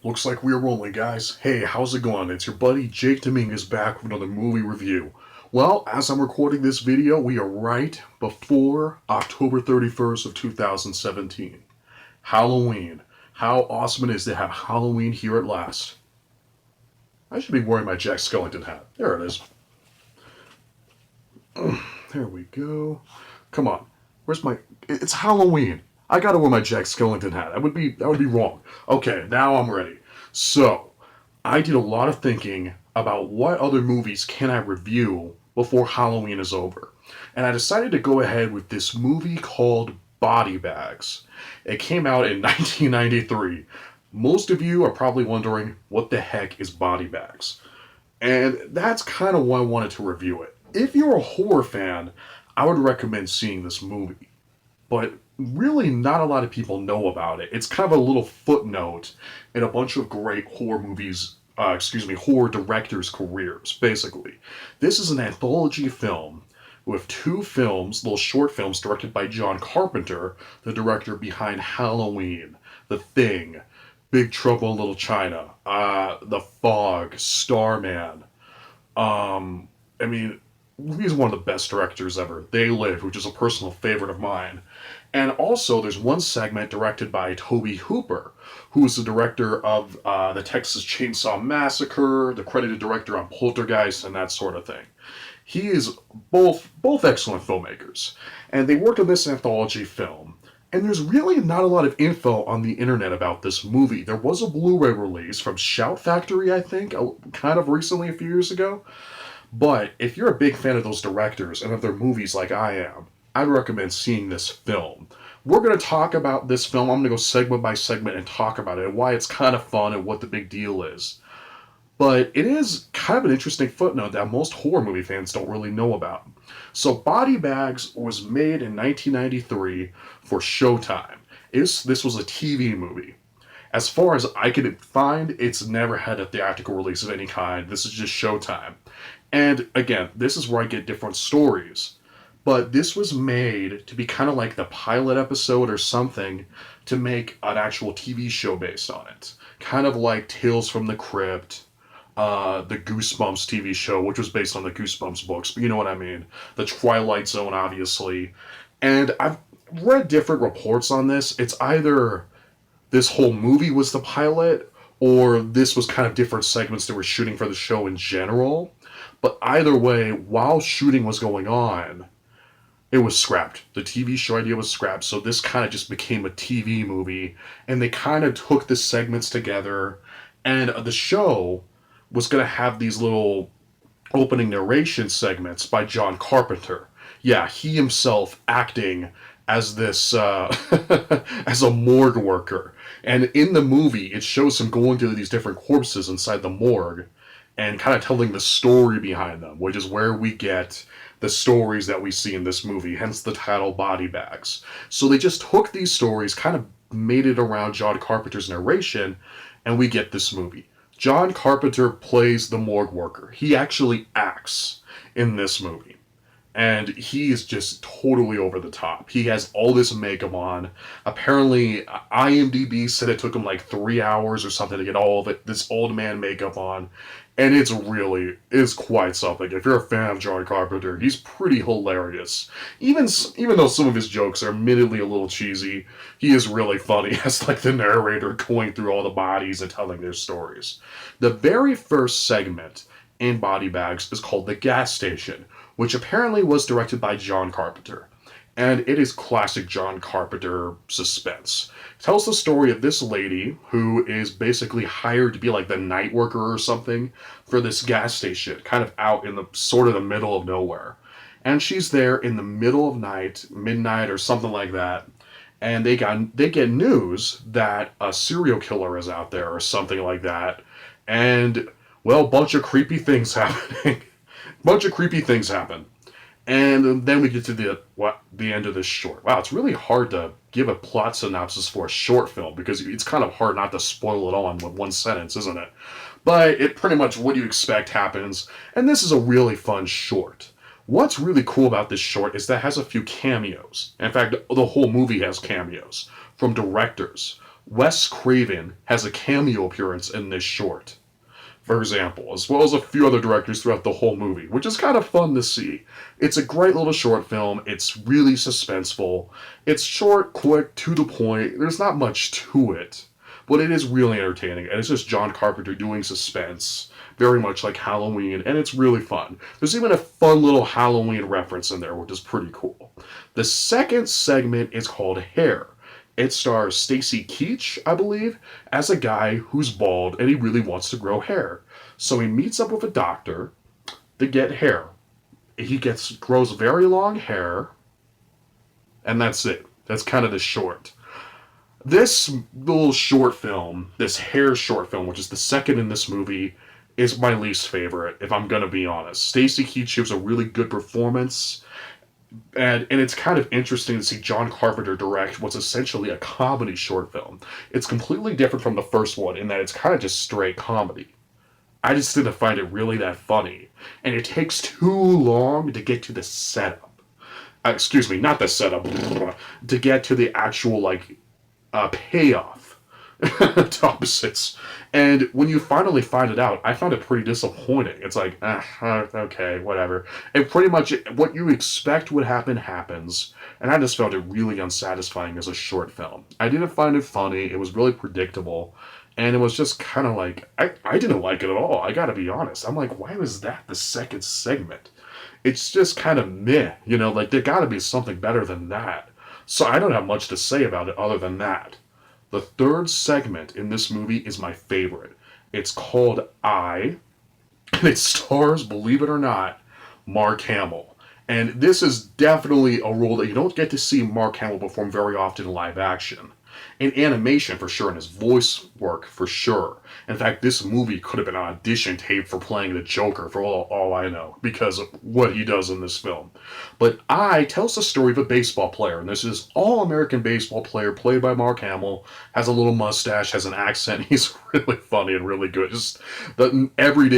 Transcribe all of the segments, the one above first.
Looks like we're rolling, guys. Hey, how's it going? It's your buddy Jake Dominguez back with another movie review. Well, as I'm recording this video, we are right before October 31st of 2017. Halloween. How awesome it is to have Halloween here at last. I should be wearing my Jack Skellington hat. There it is. There we go. Come on. Where's my... It's Halloween. I gotta wear my Jack Skellington hat. That would be wrong. Okay, now I'm ready. So, I did a lot of thinking about what other movies can I review before Halloween is over. And I decided to go ahead with this movie called Body Bags. It came out in 1993. Most of you are probably wondering, what the heck is Body Bags? And that's kind of why I wanted to review it. If you're a horror fan, I would recommend seeing this movie. But really not a lot of people know about it. It's kind of a little footnote in a bunch of great horror movies, horror directors' careers, basically. This is an anthology film with two films, little short films, directed by John Carpenter, the director behind Halloween, The Thing, Big Trouble in Little China, The Fog, Starman. He's one of the best directors ever. They Live, which is a personal favorite of mine. And also, there's one segment directed by Tobe Hooper, who is the director of the Texas Chainsaw Massacre, the credited director on Poltergeist, and that sort of thing. He is both excellent filmmakers. And they worked on this anthology film. And there's really not a lot of info on the internet about this movie. There was a Blu-ray release from Shout Factory, I think, kind of recently, a few years ago. But if you're a big fan of those directors and of their movies like I am, I'd recommend seeing this film. We're going to talk about this film. I'm going to go segment by segment and talk about it and why it's kind of fun and what the big deal is. But it is kind of an interesting footnote that most horror movie fans don't really know about. So Body Bags was made in 1993 for Showtime. This was a TV movie. As far as I could find, it's never had a theatrical release of any kind. This is just Showtime. And again, this is where I get different stories. But this was made to be kind of like the pilot episode or something to make an actual TV show based on it. Kind of like Tales from the Crypt, the Goosebumps TV show, which was based on the Goosebumps books, but you know what I mean. The Twilight Zone, obviously. And I've read different reports on this. It's either this whole movie was the pilot, or this was kind of different segments they were shooting for the show in general. But either way, while shooting was going on, it was scrapped. The TV show idea was scrapped, so this kind of just became a TV movie, and they kind of took the segments together, and the show was going to have these little opening narration segments by John Carpenter. Yeah, he himself acting as this, as a morgue worker. And in the movie, it shows him going to these different corpses inside the morgue, and kind of telling the story behind them, which is where we get the stories that we see in this movie, hence the title Body Bags. So they just took these stories, kind of made it around John Carpenter's narration, and we get this movie. John Carpenter plays the morgue worker. He actually acts in this movie. And he is just totally over the top. He has all this makeup on. Apparently, IMDb said it took him like 3 hours or something to get all of it, this old man makeup on. And it's quite something. If you're a fan of John Carpenter, he's pretty hilarious. Even though some of his jokes are admittedly a little cheesy, he is really funny as like the narrator going through all the bodies and telling their stories. The very first segment in Body Bags is called The Gas Station, which apparently was directed by John Carpenter. And it is classic John Carpenter suspense. It tells the story of this lady who is basically hired to be like the night worker or something for this gas station, kind of out in the sort of the middle of nowhere. And she's there in the middle of night, midnight or something like that, and they get news that a serial killer is out there or something like that. And well, a bunch of creepy things happening. Bunch of creepy things happen. And then we get to the end of this short. Wow, it's really hard to give a plot synopsis for a short film because it's kind of hard not to spoil it all in one sentence, isn't it? But it pretty much what you expect happens, and this is a really fun short. What's really cool about this short is that it has a few cameos. In fact, the whole movie has cameos from directors. Wes Craven has a cameo appearance in this short, for example, as well as a few other directors throughout the whole movie, which is kind of fun to see. It's a great little short film. It's really suspenseful. It's short, quick, to the point. There's not much to it, but it is really entertaining, and it's just John Carpenter doing suspense, very much like Halloween, and it's really fun. There's even a fun little Halloween reference in there, which is pretty cool. The second segment is called Hair. It stars Stacy Keach, I believe, as a guy who's bald and he really wants to grow hair. So he meets up with a doctor to get hair. He grows very long hair, and that's it. That's kind of the short. This little short film, this hair short film, which is the second in this movie, is my least favorite, if I'm gonna be honest. Stacy Keach gives a really good performance, and it's kind of interesting to see John Carpenter direct what's essentially a comedy short film. It's completely different from the first one in that it's kind of just straight comedy. I just didn't find it really that funny, and it takes too long to get to the setup. Excuse me, not the setup, to get to the actual, like, payoff to opposites. And when you finally find it out, I found it pretty disappointing. It's like, okay, whatever. And pretty much what you expect would happen happens. And I just found it really unsatisfying as a short film. I didn't find it funny. It was really predictable. And it was just kind of like, I didn't like it at all. I gotta be honest. I'm like, why was that the second segment? It's just kind of meh. Like there gotta be something better than that. So I don't have much to say about it other than that. The third segment in this movie is my favorite. It's called I, and it stars, believe it or not, Mark Hamill. And this is definitely a role that you don't get to see Mark Hamill perform very often in live action. In animation, for sure, and his voice work, for sure. In fact, this movie could have been an audition tape for playing the Joker, for all I know, because of what he does in this film. But I tells the story of a baseball player, and this is all-American baseball player played by Mark Hamill, has a little mustache, has an accent, he's really funny and really good, just the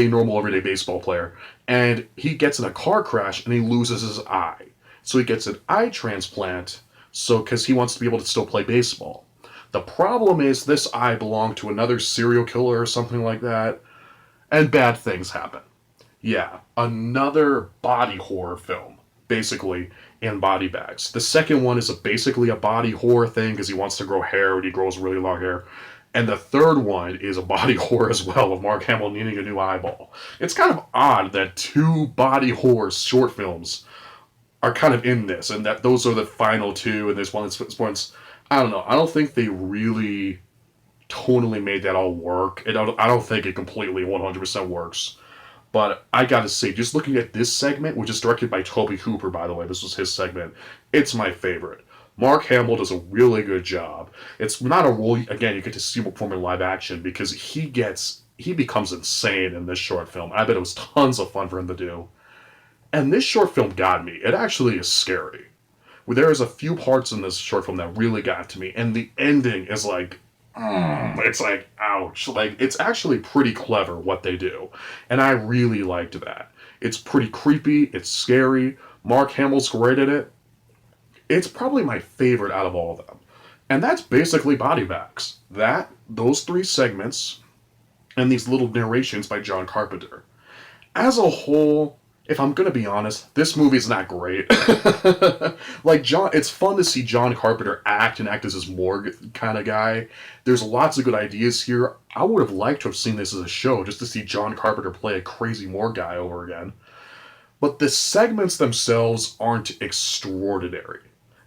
normal, everyday baseball player. And he gets in a car crash, and he loses his eye. So he gets an eye transplant, because he wants to be able to still play baseball. The problem is this eye belonged to another serial killer or something like that, and bad things happen. Yeah, another body horror film, basically, in body bags. The second one is basically a body horror thing because he wants to grow hair and he grows really long hair. And the third one is a body horror as well, of Mark Hamill needing a new eyeball. It's kind of odd that two body horror short films are kind of in this, and that those are the final two, and there's one that's I don't know. I don't think they really totally made that all work. I don't think it completely 100% works. But I gotta say, just looking at this segment, which is directed by Tobe Hooper, by the way, this was his segment, it's my favorite. Mark Hamill does a really good job. It's not a role, again, you get to see him perform in live action, because he becomes insane in this short film. I bet it was tons of fun for him to do. And this short film got me. It actually is scary. There is a few parts in this short film that really got to me, and the ending is like, it's like, ouch. Like, it's actually pretty clever what they do, and I really liked that. It's pretty creepy, it's scary, Mark Hamill's great at it. It's probably my favorite out of all of them. And that's basically Body Bags. Those three segments, and these little narrations by John Carpenter. As a whole, if I'm gonna be honest, this movie's not great. It's fun to see John Carpenter act as this morgue kind of guy. There's lots of good ideas here. I would have liked to have seen this as a show, just to see John Carpenter play a crazy morgue guy over again. But the segments themselves aren't extraordinary.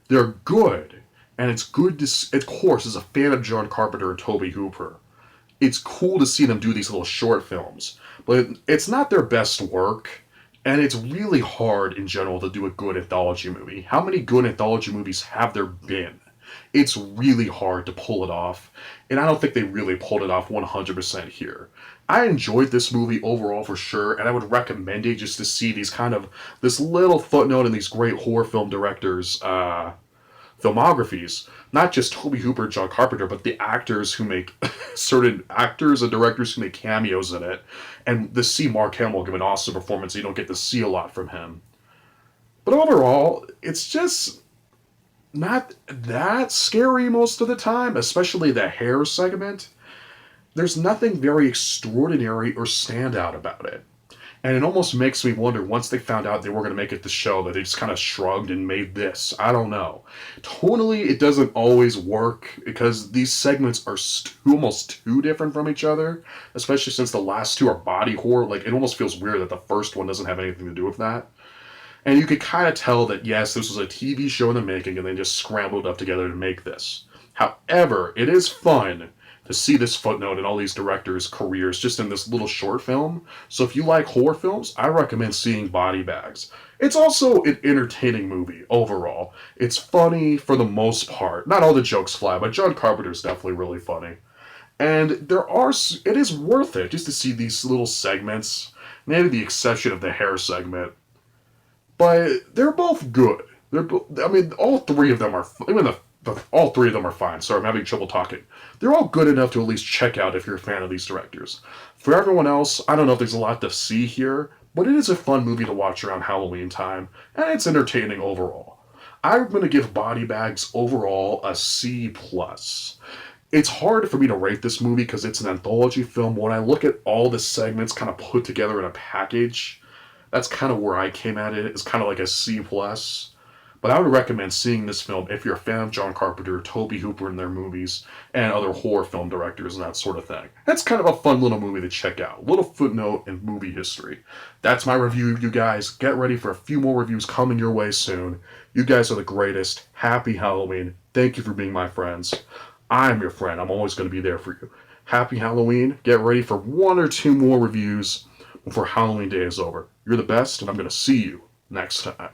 They're good, and it's good to, of course, as a fan of John Carpenter and Tobe Hooper, it's cool to see them do these little short films. But it's not their best work. And it's really hard in general to do a good anthology movie. How many good anthology movies have there been? It's really hard to pull it off, and I don't think they really pulled it off 100% here. I enjoyed this movie overall for sure, and I would recommend it just to see this little footnote in these great horror film directors' filmographies. Not just Tobe Hooper and John Carpenter, but the actors who make certain actors and directors who make cameos in it. And to see Mark Hamill give an awesome performance, you don't get to see a lot from him. But overall, it's just, not that scary most of the time, especially the hair segment. There's nothing very extraordinary or standout about it. And it almost makes me wonder, once they found out they were going to make it the show, that they just kind of shrugged and made this. I don't know. Tonally, it doesn't always work because these segments are almost too different from each other, especially since the last two are body horror. Like, it almost feels weird that the first one doesn't have anything to do with that. And you could kind of tell that, yes, this was a TV show in the making and they just scrambled up together to make this. However, it is fun to see this footnote in all these directors' careers just in this little short film. So if you like horror films, I recommend seeing Body Bags. It's also an entertaining movie overall. It's funny for the most part. Not all the jokes fly, but John Carpenter's definitely really funny. And it is worth it just to see these little segments, maybe the exception of the hair segment. But they're both good. I mean, all three of them are, even all three of them are fine. Sorry, I'm having trouble talking. They're all good enough to at least check out if you're a fan of these directors. For everyone else, I don't know if there's a lot to see here, but it is a fun movie to watch around Halloween time, and it's entertaining overall. I'm going to give Body Bags overall a C+. It's hard for me to rate this movie because it's an anthology film. When I look at all the segments kind of put together in a package, that's kind of where I came at it. It's kind of like a C+. But I would recommend seeing this film if you're a fan of John Carpenter, Tobe Hooper and their movies, and other horror film directors and that sort of thing. That's kind of a fun little movie to check out. Little footnote in movie history. That's my review, you guys. Get ready for a few more reviews coming your way soon. You guys are the greatest. Happy Halloween. Thank you for being my friends. I'm your friend. I'm always going to be there for you. Happy Halloween. Get ready for one or two more reviews before Halloween Day is over. You're the best, and I'm going to see you next time.